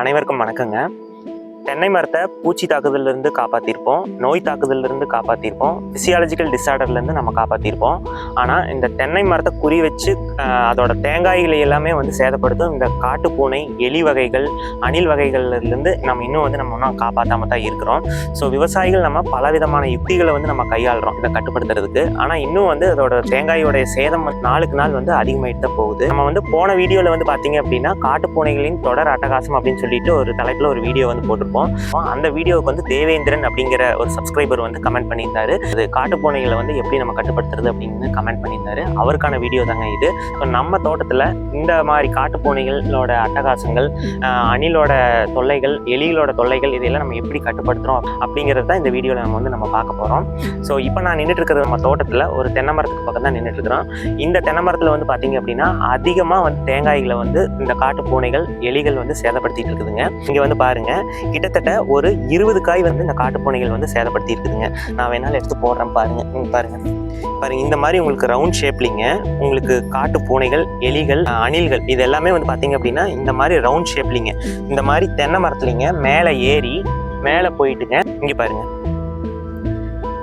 அனைவருக்கும் வணக்கங்க. தென்னை மரத்தை பூச்சி தாக்குதலிருந்து காப்பாற்றிருப்போம், நோய் தாக்குதலிருந்து காப்பாற்றிருப்போம், ஃபிசியாலஜிக்கல் டிஸார்டர்லேருந்து நம்ம காப்பாற்றிருப்போம். ஆனால் இந்த தென்னை மரத்தை குறி வச்சு அதோட தேங்காய்களை எல்லாமே சேதப்படுத்தும் இந்த காட்டுப்பூனை, எலி வகைகள், அணில் வகைகள்லேருந்து நம்ம இன்னும் காப்பாற்றாம தான் இருக்கிறோம். ஸோ விவசாயிகள் நம்ம பலவிதமான யுக்திகளை நம்ம கையாளுறோம் இதை கட்டுப்படுத்துறதுக்கு. ஆனால் இன்னும் அதோட தேங்காயோடைய சேதம் நாளுக்கு நாள் அதிகமாகிட்டு தான் போகுது. நம்ம போன வீடியோவில் பார்த்தீங்க அப்படின்னா காட்டுப்பூனைகளின் தொடர் அட்டகாசம் அப்படின்னு சொல்லிட்டு ஒரு தலைப்பில் ஒரு வீடியோ போட்டிருப்போம். அந்த வீடியோவுக்கு தேவேந்திரன் அப்படிங்கிற ஒரு சப்ஸ்கிரைபர் கமெண்ட் பண்ணியிருந்தாரு. அது காட்டுப்பூனைகளை எப்படி நம்ம கட்டுப்படுத்துறது அப்படின்னு கமெண்ட் பண்ணியிருந்தாரு. அவருக்கான வீடியோ தாங்க இது. ஸோ நம்ம தோட்டத்தில் இந்த மாதிரி காட்டுப்பூனைகளோட அட்டகாசங்கள், அணிலோட தொல்லைகள், எலிகளோட தொல்லைகள் இதையெல்லாம் நம்ம எப்படி கட்டுப்படுத்துகிறோம் அப்படிங்கிறது தான் இந்த வீடியோவில் நம்ம பார்க்க போகிறோம். ஸோ இப்போ நான் நின்றுட்டு இருக்கிறது நம்ம தோட்டத்தில் ஒரு தென்னை மரத்துக்கு பக்கம் தான் நின்றுட்டு இருக்கிறோம். இந்த தென்னை மரத்தில் பார்த்தீங்க அப்படின்னா அதிகமாக தேங்காய்களை இந்த காட்டுப்பூனைகள், எலிகள் சேதப்படுத்திட்டு இருக்குதுங்க. இங்கே பாருங்க, கிட்டத்தட்ட ஒரு 20 காய் இந்த காட்டுப்பூனைகள் சேதப்படுத்தி இருக்குதுங்க. நான் வேணாலும் எடுத்து போடுறேன் பாருங்க. பாருங்க இந்த மாதிரி உங்களுக்கு ரவுண்ட் ஷேப்லிங்க உங்களுக்கு காட்டுப்பூனைகள், எலிகள், அணில்கள் இது எல்லாமே பார்த்தீங்க அப்படின்னா இந்த மாதிரி ரவுண்ட் ஷேப்லிங்க இந்த மாதிரி தென்னை மரத்துலிங்க மேலே ஏறி மேலே போயிட்டுங்க. இங்கே பாருங்க,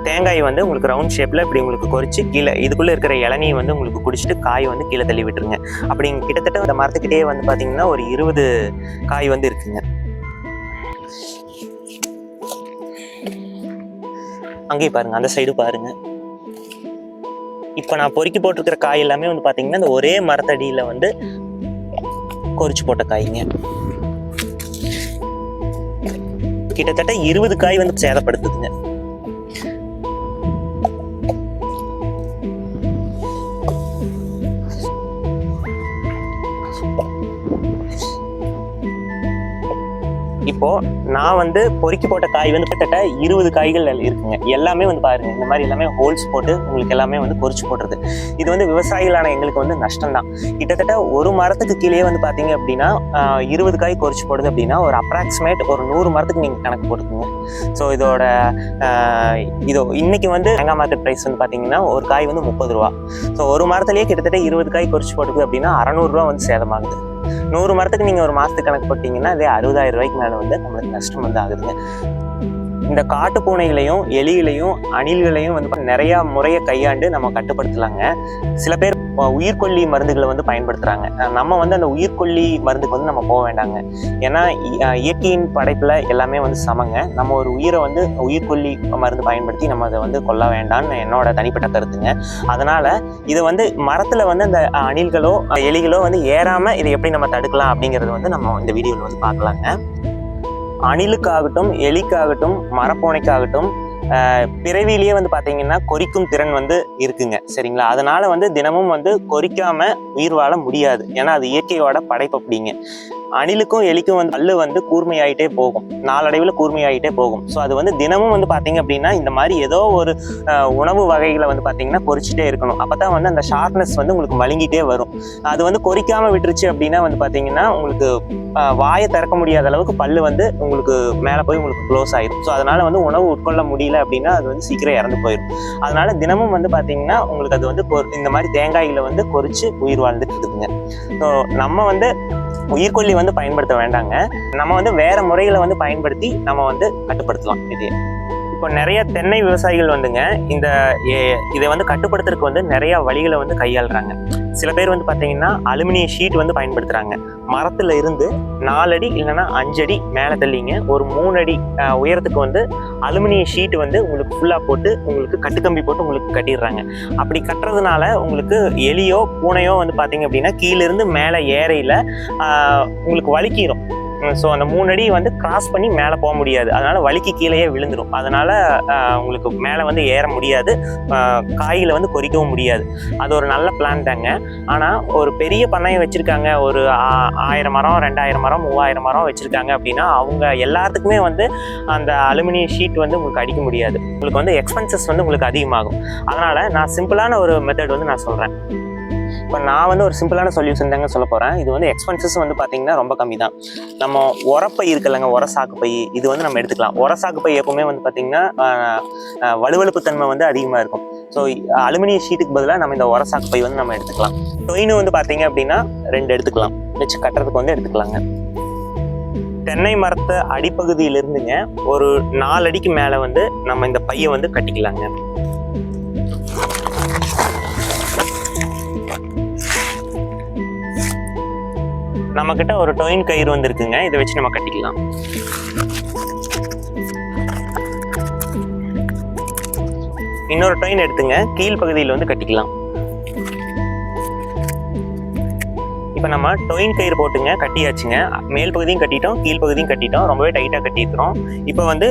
தேங்காய் உங்களுக்கு ரவுண்ட் ஷேப்பில் இப்படி உங்களுக்கு கொறிச்சு கீழே இதுக்குள்ளே இருக்கிற இளநியை உங்களுக்கு குடிச்சிட்டு காய் கீழே தள்ளி விட்டுருங்க. அப்படி கிட்டத்தட்ட அந்த மரத்துக்கிட்டே பார்த்தீங்கன்னா ஒரு 20 காய் இருக்குங்க. அங்கேயும் பாருங்க, அந்த சைடு பாருங்க. இப்போ நான் பொறுக்கி போட்டிருக்கிற காய் எல்லாமே பார்த்தீங்கன்னா இந்த ஒரே மரத்தடியில் கொறிச்சு போட்ட காய்ங்க. கிட்டத்தட்ட 20 காய் சேதப்படுத்துதுங்க. இப்போ நான் பொறுக்கி போட்ட காய் கிட்டத்தட்ட 20 காய்கள் இருக்குங்க. எல்லாமே பாருங்க, இந்த மாதிரி எல்லாமே ஹோல்ஸ் போட்டு உங்களுக்கு எல்லாமே பொறிச்சு போடுறது. இது விவசாயிகளான எங்களுக்கு நஷ்டம் தான். கிட்டத்தட்ட ஒரு மரத்துக்கு கீழே பார்த்தீங்க அப்படின்னா 20 காய் கொறிச்சு போடுது அப்படின்னா ஒரு அப்ராக்சிமேட் ஒரு 100 மரத்துக்கு நீங்கள் கணக்கு போட்டுக்குங்க. ஸோ இதோட இன்னைக்கு தேங்காய் மார்க்கெட் ப்ரைஸ் பார்த்தீங்கன்னா ஒரு காய் 30 ரூபா. ஸோ ஒரு மரத்துலேயே கிட்டத்தட்ட 20 காய் கொறிச்சு போடுது அப்படின்னா 600 ரூபா சேதமாகுது. 100 மரத்துக்கு நீங்கள் ஒரு மாதத்துக்கு கணக்கு போட்டிங்கன்னா அதே 60,000 ரூபாய்க்கு மேலே நம்மளுக்கு நஷ்டம் ஆகுதுங்க. இந்த காட்டுப்பூனைகளையும், எலிகளையும், அணில்களையும் நிறையா முறையை கையாண்டு நம்ம கட்டுப்படுத்தலாங்க. சில பேர் உயிர்கொல்லி மருந்துகளை பயன்படுத்துகிறாங்க. நம்ம அந்த உயிர்கொல்லி மருந்துக்கு நம்ம போக வேண்டாங்க. ஏன்னா இயற்கையின் படைப்பில் எல்லாமே சமங்க. நம்ம ஒரு உயிரை உயிர்கொல்லி மருந்து பயன்படுத்தி நம்ம அதை கொல்ல வேண்டாம்னு என்னோட தனிப்பட்ட கருத்துங்க. அதனால் இதை மரத்தில் அந்த அணில்களோ எலிகளோ ஏறாமல் இதை எப்படி நம்ம தடுக்கலாம் அப்படிங்கிறது நம்ம இந்த வீடியோவில் பார்க்கலாங்க. அணிலுக்காகட்டும், எலிக்காகட்டும், மரப்பூனைக்காகட்டும் பிறவிலேயே பார்த்தீங்கன்னா கொறிக்கும் திறன் இருக்குங்க. சரிங்களா? அதனால தினமும் கொறிக்காம உயிர் வாழ முடியாது. ஏன்னா அது இயற்கையோட படைப்பு. அப்படிங்க அணிலுக்கும் எலிக்கும் பல்லு கூர்மையாயிட்டே போகும், நாளடைவில் கூர்மையாயிட்டே போகும். ஸோ அது தினமும் பார்த்தீங்க அப்படின்னா இந்த மாதிரி ஏதோ ஒரு உணவு வகைகளை பார்த்தீங்கன்னா கொறிச்சிட்டே இருக்கணும். அப்போ தான் அந்த ஷார்ப்னஸ் உங்களுக்கு மழுங்கிட்டே வரும். அது கொறிக்காமல் விட்டுருச்சு அப்படின்னா பார்த்தீங்கன்னா உங்களுக்கு வாயை திறக்க முடியாத அளவுக்கு பல்லு உங்களுக்கு மேலே போய் உங்களுக்கு க்ளோஸ் ஆயிடும். ஸோ அதனால உணவு உட்கொள்ள முடியல அப்படின்னா அது சீக்கிரம் இறந்து போயிடும். அதனால தினமும் பார்த்தீங்கன்னா உங்களுக்கு அது இந்த மாதிரி தேங்காய்களை கொறிச்சு உயிர் வாழ்ந்துட்டு இருக்குதுங்க. ஸோ நம்ம உயிர்கொல்லி பயன்படுத்த வேண்டாங்க. நம்ம வேற முறைகளை பயன்படுத்தி நம்ம கட்டுப்படுத்தலாம். இது இப்போ நிறைய தென்னை விவசாயிகள் இதை கட்டுப்படுத்துறதுக்கு நிறைய வழிகளை கையாளுறாங்க. சில பேர் பார்த்தீங்கன்னா அலுமினிய ஷீட் பயன்படுத்துறாங்க. மரத்துல இருந்து 4 அடி இல்லைன்னா 5 அடி மேலே தள்ளிங்க ஒரு 3 அடி உயரத்துக்கு அலுமினிய ஷீட் உங்களுக்கு ஃபுல்லாக போட்டு உங்களுக்கு கட்டுக்கம்பி போட்டு உங்களுக்கு கட்டிடுறாங்க. அப்படி கட்டுறதுனால உங்களுக்கு எலியோ பூனையோ பார்த்தீங்க அப்படின்னா கீழிருந்து மேலே ஏறையில் உங்களுக்கு வலிக்கிடும். ஸோ அந்த 3 அடி கிராஸ் பண்ணி மேலே போக முடியாது. அதனால வலிக்கு கீழேயே விழுந்துடும். அதனால உங்களுக்கு மேலே ஏற முடியாது, காய்களை கொறிக்கவும் முடியாது. அது ஒரு நல்ல பிளான் தாங்க. ஆனால் ஒரு பெரிய பண்ணையை வச்சுருக்காங்க, ஒரு 1000 மரம், 2000 மரம், 3000 மரம் வச்சுருக்காங்க அப்படின்னா அவங்க எல்லாத்துக்குமே அந்த அலுமினிய ஷீட் உங்களுக்கு அடிக்க முடியாது. உங்களுக்கு எக்ஸ்பென்சஸ் உங்களுக்கு அதிகமாகும். அதனால் நான் சிம்பிளான ஒரு மெத்தட் நான் சொல்கிறேன். இப்போ நான் ஒரு சிம்பிளான சொல்யூஷன் தாங்க சொல்ல போகிறேன். இது எக்ஸ்பென்சஸ் பார்த்தீங்கன்னா ரொம்ப கம்மி தான். நம்ம உரப்பை இருக்குல்லங்க, உரசாக்கு பை, இது நம்ம எடுத்துக்கலாம். உரசாக்கு பை எப்பவுமே பார்த்தீங்கன்னா வலுவழுப்பு தன்மை அதிகமாக இருக்கும். ஸோ அலுமினிய ஷீட்டுக்கு பதிலாக நம்ம இந்த உரசாக்கு பை நம்ம எடுத்துக்கலாம். டொயினு பார்த்தீங்க அப்படின்னா 2 எடுத்துக்கலாம், வச்சு கட்டுறதுக்கு எடுத்துக்கலாங்க. தென்னை மரத்தை அடிப்பகுதியிலிருந்துங்க ஒரு 4 அடிக்கு மேலே வந்து நம்ம இந்த பையை வந்து கட்டிக்கலாங்க. நம்ம கிட்ட ஒரு டொயின் கயிறு வந்து இருக்குங்க, இதை வச்சு நம்ம கட்டிக்கலாம். இன்னொரு டொயின் எடுத்துங்க, கீழ் பகுதியில் வந்து கட்டிக்கலாம். இப்போ நம்ம டொயின் கயிறு போட்டுங்க கட்டியாச்சுங்க. மேல் பகுதியும் கட்டிட்டோம், கீழ் பகுதியும் கட்டிட்டோம், ரொம்பவே டைட்டாக கட்டியிருக்கிறோம். இப்போ வந்து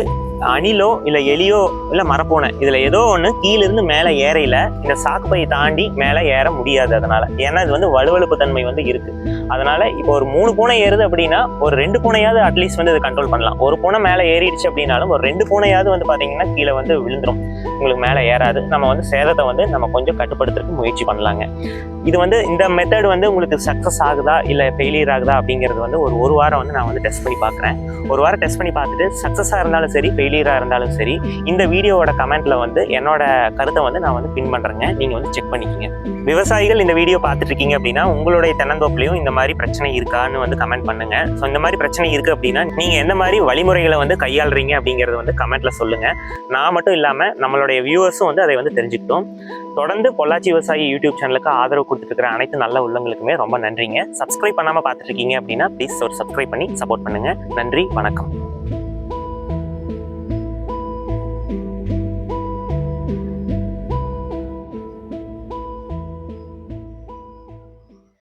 அணிலோ இல்லை எலியோ இல்லை மரப்பூனை இதில் ஏதோ ஒன்று கீழிருந்து மேலே ஏறையில் இந்த சாக்கு பையை தாண்டி மேலே ஏற முடியாது. அதனால் ஏன்னா இது வந்து வலுவழுப்பு தன்மை வந்து இருக்குது. அதனால் இப்போ ஒரு 3 பூனை ஏறுது அப்படின்னா ஒரு 2 பூனையாவது அட்லீஸ்ட் வந்து இதை கண்ட்ரோல் பண்ணலாம். ஒரு பூனை மேலே ஏறிடுச்சு அப்படின்னாலும் ஒரு 2 பூனையாவது வந்து பார்த்தீங்கன்னா கீழே வந்து விழுந்துடும், உங்களுக்கு மேலே ஏறாது. நம்ம வந்து சேதத்தை வந்து நம்ம கொஞ்சம் கட்டுப்படுத்துறதுக்கு முயற்சி பண்ணலாங்க. இது வந்து இந்த மெத்தட் வந்து உங்களுக்கு சக்ஸஸ் ஆகுதா இல்லை ஃபெயிலியர் ஆகுதா அப்படிங்கிறது வந்து ஒரு வாரம் வந்து நான் வந்து டெஸ்ட் பண்ணி பார்க்குறேன். ஒரு வாரம் டெஸ்ட் பண்ணி பார்த்துட்டு சக்ஸஸாக இருந்தாலும் சரி ஃபெயிலியராக இருந்தாலும் சரி இந்த வீடியோவோட கமெண்ட்ல வந்து என்னோட கருத்தை வந்து நான் வந்து பின் பண்ணுறேங்க, நீங்கள் வந்து செக் பண்ணிக்கோங்க. விவசாயிகள் இந்த வீடியோ பார்த்துட்டு இருக்கீங்க அப்படின்னா உங்களுடைய தென்னந்தோப்புலையும் இந்த மாதிரி பிரச்சனை இருக்கான்னு வந்து கமெண்ட் பண்ணுங்க. ஸோ இந்த மாதிரி பிரச்சனை இருக்குது அப்படின்னா நீங்கள் எந்த மாதிரி வழிமுறைகளை வந்து கையாளுறீங்க அப்படிங்கிறத வந்து கமெண்ட்ல சொல்லுங்கள். நான் மட்டும் இல்லாமல் நம்மளுடைய வியூவர்ஸும் வந்து அதை வந்து தெரிஞ்சுக்கிட்டோம். தொடர்ந்து பொள்ளாச்சி விவசாயி யூடியூப் சேனலுக்கு ஆதரவு கொடுத்துட்டு இருக்கிற அனைத்து நல்ல உள்ளங்களுக்குமே ரொம்ப நன்றிங்க. சப்ஸ்கிரைப் பண்ணாமல் பார்த்துட்டு இருக்கீங்க அப்படின்னா ப்ளீஸ் ஒரு சப்ஸ்கிரைப் பண்ணி சப்போர்ட் பண்ணுங்கள். நன்றி, வணக்கம்.